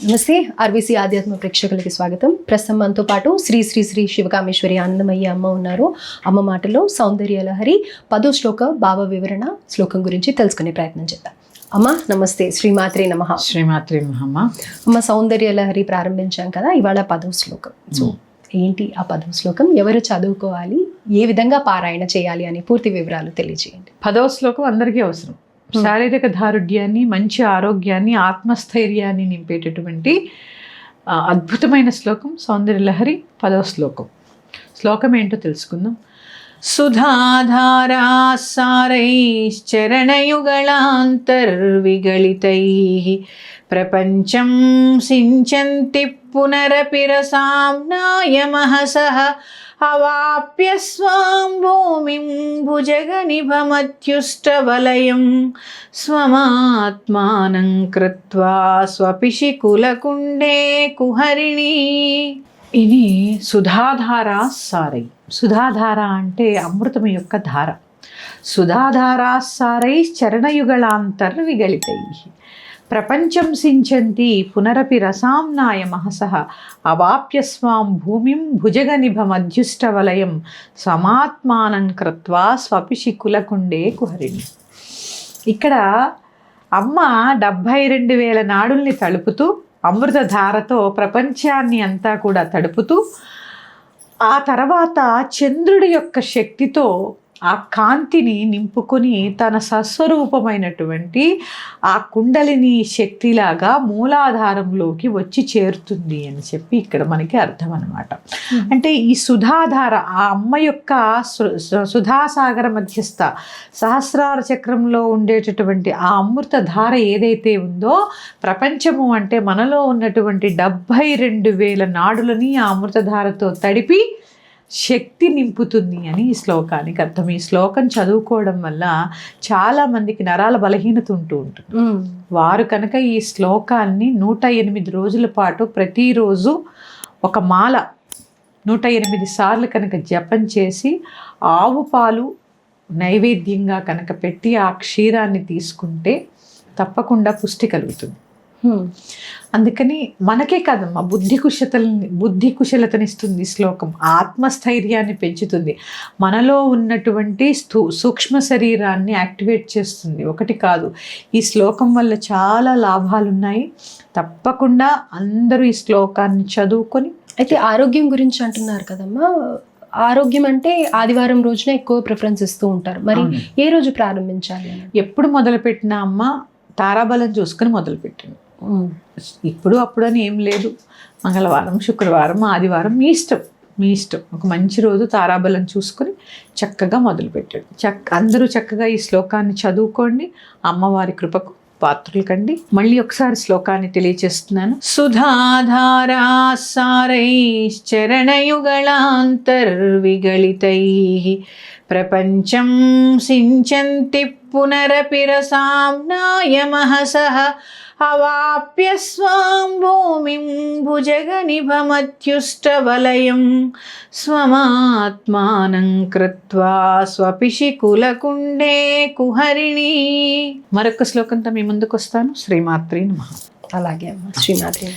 నమస్తే ఆర్వీసీ ఆధ్యాత్మ ప్రేక్షకులకి స్వాగతం. ప్రస్తుతం మనతో పాటు శ్రీ శ్రీ శ్రీ శివకామేశ్వరి ఆనందమయ్య అమ్మ ఉన్నారు. అమ్మ మాటలో సౌందర్య లహరి 10వ శ్లోక భావ వివరణ శ్లోకం గురించి తెలుసుకునే ప్రయత్నం చేద్దాం. అమ్మ నమస్తే, శ్రీమాత్రే నమః. శ్రీమాత్రే నమః. అమ్మ సౌందర్య లహరి ప్రారంభించాం కదా, ఇవాళ 10వ శ్లోకం. సో ఏంటి ఆ 10వ శ్లోకం, ఎవరు చదువుకోవాలి, ఏ విధంగా పారాయణ చేయాలి అని పూర్తి వివరాలు తెలియజేయండి. 10వ శ్లోకం అందరికీ అవసరం. శారీరక దారుఢ్యాన్ని, మంచి ఆరోగ్యాన్ని, ఆత్మస్థైర్యాన్ని నింపేటటువంటి అద్భుతమైన శ్లోకం సౌందర్య లహరి 10వ శ్లోకం. శ్లోకం ఏంటో తెలుసుకుందాం. సుధాధారాసారైశ్చరణయుగళాంతర్విగళితైః ప్రపంచం సించంతి పునరపి రసాంనాయ మహసః అవాప్య స్వాం భూమిం భుజగనిభమత్యుష్టవలయం స్వమాత్మానం కృత్వా స్వపిషి కులకుండే కుహరిణి. ఇది సుధాధార సారై. సుధాధార అంటే అమృతం యొక్క ధార. సుధాధారా సారై చరణయుగళాంతర్విగళితై ప్రపంచం సించంతి పునరపి రసాంనాయ మహసః అవాప్య స్వాం భూమిం భుజగనిభమధ్యుష్టవలయం స్వమాత్మానం కృత్వా స్వపిషి కులకుండే కుహరిణి. ఇక్కడ అమ్మ 72,000 నాడుల్ని తడుపుతూ అమృతధారతో ప్రపంచాన్ని అంతా కూడా తడుపుతూ, ఆ తర్వాత చంద్రుడి యొక్క శక్తితో ఆ కాంతిని నింపుకొని తన సస్వరూపమైనటువంటి ఆ కుండలిని శక్తిలాగా మూలాధారంలోకి వచ్చి చేరుతుంది అని చెప్పి ఇక్కడ మనకి అర్థం అన్నమాట. అంటే ఈ సుధాధార, ఆ అమ్మ యొక్క సుధాసాగర మధ్యస్థ సహస్రార చక్రంలో ఉండేటటువంటి ఆ అమృత ధార ఏదైతే ఉందో, ప్రపంచము అంటే మనలో ఉన్నటువంటి 72,000 నాడులని ఆ అమృతధారతో తడిపి శక్తి నింపుతుంది అని ఈ శ్లోకానికి అర్థం. ఈ శ్లోకం చదువుకోవడం వల్ల చాలామందికి నరాల బలహీనత ఉంటుంది. వారు కనుక ఈ శ్లోకాన్ని 108 రోజుల పాటు ప్రతిరోజు ఒక మాల 108 సార్లు కనుక జపం చేసి, ఆవు పాలు నైవేద్యంగా కనుక పెట్టి ఆ క్షీరాన్ని తీసుకుంటే తప్పకుండా పుష్టి కలుగుతుంది. అందుకని మనకే కాదమ్మా, బుద్ధి కుశలతనిస్తుంది శ్లోకం, ఆత్మస్థైర్యాన్ని పెంచుతుంది, మనలో ఉన్నటువంటి సూక్ష్మ శరీరాన్ని యాక్టివేట్ చేస్తుంది. ఒకటి కాదు, ఈ శ్లోకం వల్ల చాలా లాభాలు ఉన్నాయి. తప్పకుండా అందరూ ఈ శ్లోకాన్ని చదువుకొని. అయితే ఆరోగ్యం గురించి అంటున్నారు కదమ్మా, ఆరోగ్యం అంటే ఆదివారం రోజున ఎక్కువ ప్రిఫరెన్స్ ఇస్తూ ఉంటారు. మరి ఏ రోజు ప్రారంభించాలి? ఎప్పుడు మొదలుపెట్టినా అమ్మ తారాబలం చూసుకొని మొదలుపెట్టింది. ఇప్పుడు అప్పుడు అని ఏం లేదు. మంగళవారం, శుక్రవారం, ఆదివారం మీ ఇష్టం. ఒక మంచి రోజు తారాబలం చూసుకొని చక్కగా మొదలుపెట్టాడు. అందరూ చక్కగా ఈ శ్లోకాన్ని చదువుకోండి, అమ్మవారి కృపకు పాత్రులు కండి. మళ్ళీ ఒకసారి శ్లోకాన్ని తెలియచేస్తున్నాను. సుధాధారా సారైశ్చరణయుగళాంతర్విగళితైః ప్రపంచం సించంతి పునరపి రసాంనాయ మహసః అవాప్య స్వాం భూమిం భుజగనిభమత్యుష్టవలయం స్వమాత్మానం కృత్వా స్వపిషి కులకుండే కుహరిణి. మరొక శ్లోకంతో మీ ముందుకు వస్తాను. శ్రీమాత్రే నమః. అలాగే అమ్మ, శ్రీమాత్రే.